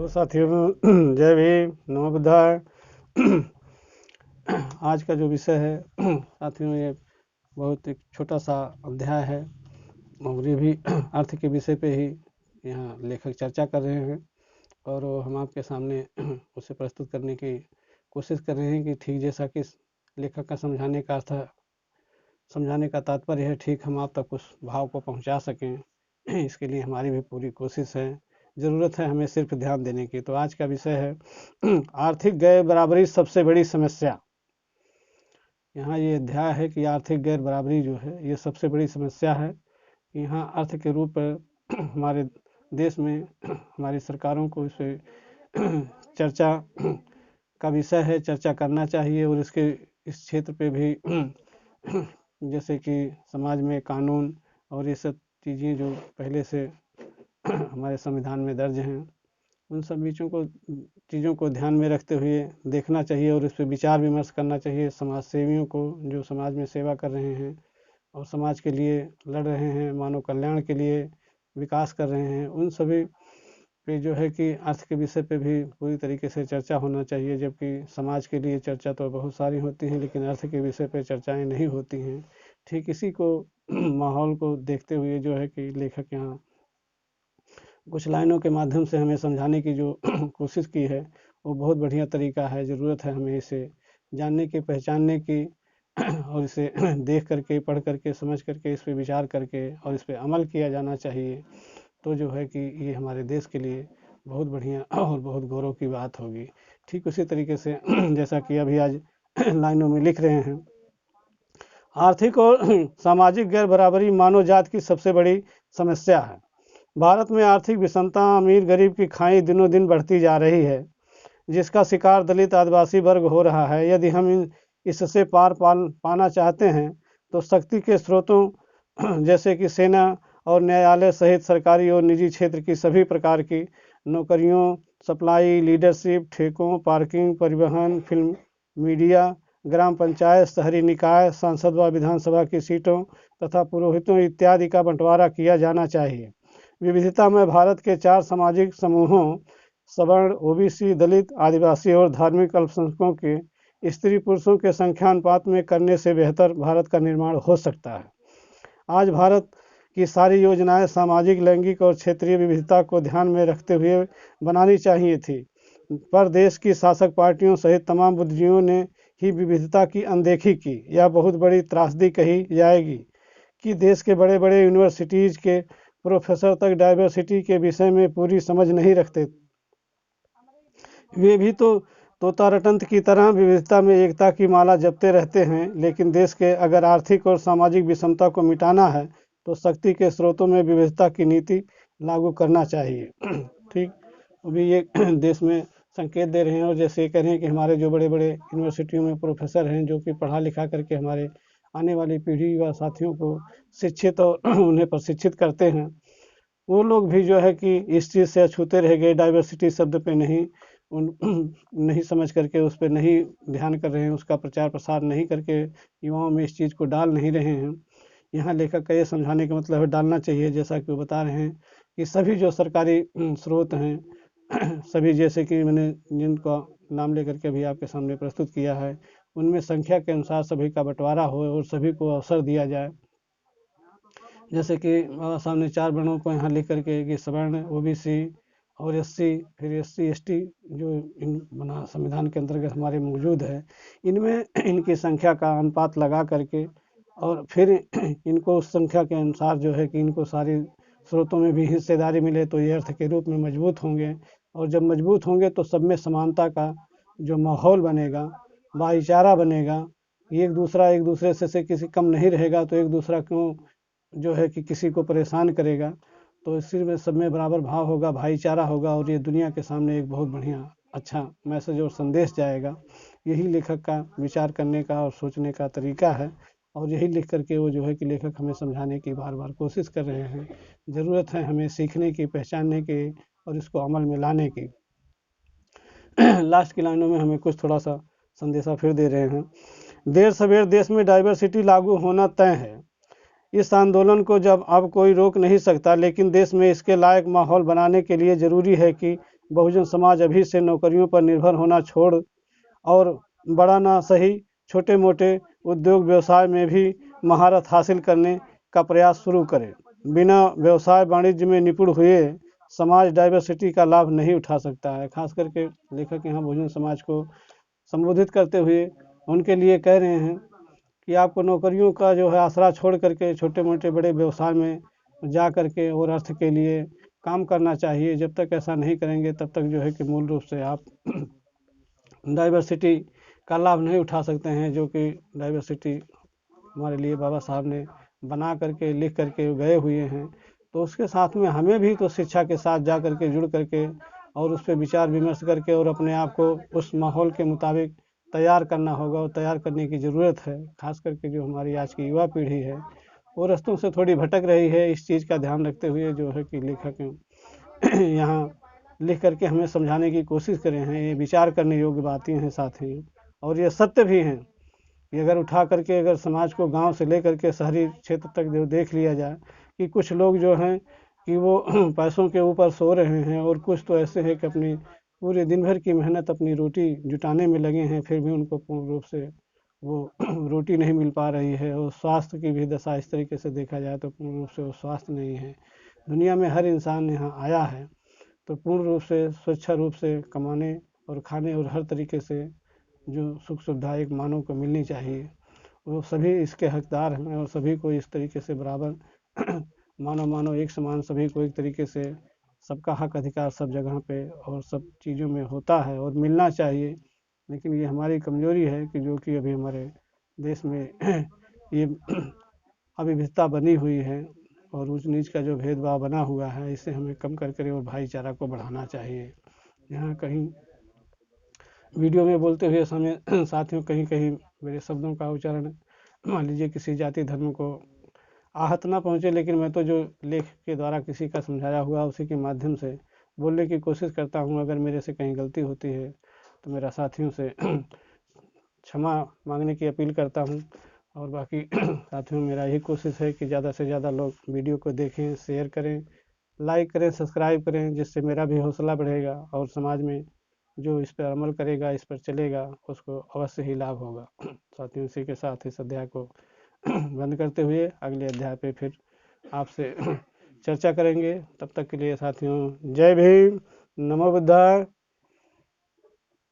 तो साथियों जय भीम, नमो बुद्धाय। आज का जो विषय है साथियों, ये बहुत एक छोटा सा अध्याय है और ये भी अर्थ के विषय पे ही यहाँ लेखक चर्चा कर रहे हैं और हम आपके सामने उसे प्रस्तुत करने की कोशिश कर रहे हैं कि ठीक जैसा कि लेखक का समझाने का अर्थ, समझाने का तात्पर्य है, ठीक हम आप तक उस भाव को पहुंचा सकें। इसके लिए हमारी भी पूरी कोशिश है, ज़रूरत है हमें सिर्फ ध्यान देने की। तो आज का विषय है आर्थिक गैर बराबरी सबसे बड़ी समस्या। यहाँ ये अध्याय है कि आर्थिक गैर बराबरी जो है ये सबसे बड़ी समस्या है। यहाँ अर्थ के रूप पर हमारे देश में हमारी सरकारों को इसे चर्चा का विषय है, चर्चा करना चाहिए और इसके इस क्षेत्र पे भी जैसे कि समाज में कानून और ये सब चीज़ें जो पहले से हमारे संविधान में दर्ज हैं, उन सब चीज़ों को ध्यान में रखते हुए देखना चाहिए और इस पर विचार विमर्श करना चाहिए। समाज सेवियों को, जो समाज में सेवा कर रहे हैं और समाज के लिए लड़ रहे हैं, मानव कल्याण के लिए विकास कर रहे हैं, उन सभी पे जो है कि अर्थ के विषय पे भी पूरी तरीके से चर्चा होना चाहिए। जबकि समाज के लिए चर्चा तो बहुत सारी होती हैं, लेकिन अर्थ के विषय पे चर्चाएं नहीं होती हैं। ठीक इसी को माहौल को देखते हुए जो है कि लेखक यहाँ कुछ लाइनों के माध्यम से हमें समझाने की जो कोशिश की है वो बहुत बढ़िया तरीका है। ज़रूरत है हमें इसे जानने की, पहचानने की और इसे देख करके, पढ़ करके, समझ करके, इस पे विचार करके और इस पे अमल किया जाना चाहिए। तो जो है कि ये हमारे देश के लिए बहुत बढ़िया और बहुत गौरव की बात होगी। ठीक उसी तरीके से जैसा कि अभी आज लाइनों में लिख रहे हैं, आर्थिक और सामाजिक गैर बराबरी मानव जात की सबसे बड़ी समस्या है। भारत में आर्थिक विषमता, अमीर गरीब की खाई दिनों दिन बढ़ती जा रही है, जिसका शिकार दलित आदिवासी वर्ग हो रहा है। यदि हम इससे पार पाना चाहते हैं तो शक्ति के स्रोतों जैसे कि सेना और न्यायालय सहित सरकारी और निजी क्षेत्र की सभी प्रकार की नौकरियों, सप्लाई, लीडरशिप, ठेकों, पार्किंग, परिवहन, फिल्म, मीडिया, ग्राम पंचायत, शहरी निकाय, सांसद व विधानसभा की सीटों तथा पुरोहितों इत्यादि का बंटवारा किया जाना चाहिए। विविधता में भारत के 4 सामाजिक समूहों सवर्ण, ओबीसी, दलित, आदिवासी और धार्मिक अल्पसंख्यकों के स्त्री पुरुषों के संख्यानुपात में करने से बेहतर भारत का निर्माण हो सकता है। आज भारत की सारी योजनाएं सामाजिक, लैंगिक और क्षेत्रीय विविधता को ध्यान में रखते हुए बनानी चाहिए थी, पर देश की शासक पार्टियों सहित तमाम बुद्धिजीवियों ने ही विविधता की अनदेखी की। यह बहुत बड़ी त्रासदी कही जाएगी कि देश के बड़े बड़े यूनिवर्सिटीज़ के प्रोफेसर तक डाइवर्सिटी के विषय में पूरी समझ नहीं रखते। वे भी तो तोता रटंत की तरह विविधता में एकता की माला जपते रहते हैं, लेकिन देश के अगर आर्थिक और सामाजिक विषमता को मिटाना है तो शक्ति के स्रोतों में विविधता की नीति लागू करना चाहिए। ठीक, अभी ये देश में संकेत दे रहे हैं और जैसे कह रहे हैं कि हमारे जो बड़े बड़े यूनिवर्सिटियों में प्रोफेसर हैं, जो कि पढ़ा लिखा करके हमारे आने वाली पीढ़ी व साथियों को शिक्षित और उन्हें प्रशिक्षित करते हैं, वो लोग भी जो है कि इस चीज़ से अछूते रह गए। डाइवर्सिटी शब्द पे नहीं समझ करके उस पर नहीं ध्यान कर रहे हैं, उसका प्रचार प्रसार नहीं करके युवाओं में इस चीज़ को डाल नहीं रहे हैं। यहाँ लेखक का ये समझाने का मतलब है डालना चाहिए, जैसा कि वो बता रहे हैं कि सभी जो सरकारी स्रोत हैं सभी, जैसे कि मैंने जिनका नाम लेकर के अभी आपके सामने प्रस्तुत किया है, उनमें संख्या के अनुसार सभी का बंटवारा हो और सभी को अवसर दिया जाए। जैसे कि सामने 4 वर्णों को यहाँ लिख करके कि सवर्ण, ओबीसी और एससी, फिर एससी एसटी जो इन बना संविधान के अंतर्गत हमारे मौजूद है, इनमें इनकी संख्या का अनुपात लगा करके और फिर इनको उस संख्या के अनुसार जो है कि इनको सारी स्रोतों में भी हिस्सेदारी मिले तो ये अर्थ के रूप में मजबूत होंगे। और जब मजबूत होंगे तो सब में समानता का जो माहौल बनेगा, भाईचारा बनेगा, एक दूसरे से किसी कम नहीं रहेगा, तो एक दूसरा क्यों जो है कि किसी को परेशान करेगा। तो इसी में सब में बराबर भाव होगा, भाईचारा होगा और ये दुनिया के सामने एक बहुत बढ़िया अच्छा मैसेज और संदेश जाएगा। यही लेखक का विचार करने का और सोचने का तरीका है और यही लिख करके वो जो है कि लेखक हमें समझाने की बार बार कोशिश कर रहे हैं। ज़रूरत है हमें सीखने की, पहचानने की और इसको अमल में लाने की। लास्ट की लाइनों में हमें कुछ थोड़ा सा संदेशा फिर दे रहे हैं। देर सवेर देश में डाइवर्सिटी लागू होना तय है। इस आंदोलन को जब अब कोई रोक नहीं सकता, लेकिन देश में इसके लायक माहौल बनाने के लिए ज़रूरी है कि बहुजन समाज अभी से नौकरियों पर निर्भर होना छोड़ और बड़ा ना सही छोटे मोटे उद्योग व्यवसाय में भी महारत हासिल करने का प्रयास शुरू करें। बिना व्यवसाय वाणिज्य में निपुण हुए समाज डाइवर्सिटी का लाभ नहीं उठा सकता है। खास करके लेखक यहाँ बहुजन समाज को संबोधित करते हुए उनके लिए कह रहे हैं कि आपको नौकरियों का जो है आसरा छोड़ करके छोटे मोटे बड़े व्यवसाय में जा करके और अर्थ के लिए काम करना चाहिए। जब तक ऐसा नहीं करेंगे तब तक जो है कि मूल रूप से आप डाइवर्सिटी का लाभ नहीं उठा सकते हैं, जो कि डाइवर्सिटी हमारे लिए बाबा साहब ने बना करके लिख करके गए हुए हैं। तो उसके साथ में हमें भी तो शिक्षा के साथ जा करके जुड़ करके और उस पर विचार विमर्श करके और अपने आप को उस माहौल के मुताबिक तैयार करना होगा और तैयार करने की ज़रूरत है। खास करके जो हमारी आज की युवा पीढ़ी है वो रास्तों से थोड़ी भटक रही है। इस चीज़ का ध्यान रखते हुए जो है कि लेखक यहाँ लिख करके हमें समझाने की कोशिश करे हैं। ये विचार करने योग्य बातें हैं साथियों, और ये सत्य भी हैं कि अगर उठा करके अगर समाज को गांव से लेकर के शहरी क्षेत्र तक जो देख लिया जाए कि कुछ लोग जो हैं कि वो पैसों के ऊपर सो रहे हैं और कुछ तो ऐसे हैं कि अपनी पूरे दिन भर की मेहनत अपनी रोटी जुटाने में लगे हैं, फिर भी उनको पूर्ण रूप से वो रोटी नहीं मिल पा रही है। और स्वास्थ्य की भी दशा इस तरीके से देखा जाए तो पूर्ण रूप से वो स्वास्थ्य नहीं है। दुनिया में हर इंसान यहाँ आया है तो पूर्ण रूप से स्वच्छ रूप से कमाने और खाने और हर तरीके से जो सुख सुविधा एक मानव को मिलनी चाहिए वो सभी इसके हकदार हैं और सभी को इस तरीके से बराबर मानव एक समान सभी को एक तरीके से सबका हक अधिकार सब जगह पे और सब चीज़ों में होता है और मिलना चाहिए। लेकिन ये हमारी कमजोरी है कि जो कि अभी हमारे देश में ये अविभिन्नता बनी हुई है और ऊंच नीच का जो भेदभाव बना हुआ है इसे हमें कम करके और भाईचारा को बढ़ाना चाहिए। यहाँ कहीं वीडियो में बोलते हुए समय साथियों कहीं कहीं मेरे शब्दों का उच्चारण मान लीजिए किसी जाति धर्म को आहत ना पहुँचे, लेकिन मैं तो जो लेख के द्वारा किसी का समझाया हुआ उसी के माध्यम से बोलने की कोशिश करता हूँ। अगर मेरे से कहीं गलती होती है तो मेरा साथियों से क्षमा मांगने की अपील करता हूँ। और बाकी साथियों मेरा यही कोशिश है कि ज़्यादा से ज़्यादा लोग वीडियो को देखें, शेयर करें, लाइक करें, सब्सक्राइब करें, जिससे मेरा भी हौसला बढ़ेगा और समाज में जो इस पर अमल करेगा, इस पर चलेगा, उसको अवश्य ही लाभ होगा। साथियों इसी के साथ इस अध्याय को बंद करते हुए अगले अध्याय पे फिर आपसे चर्चा करेंगे। तब तक के लिए साथियों जय भीम, नमो बुद्धाय।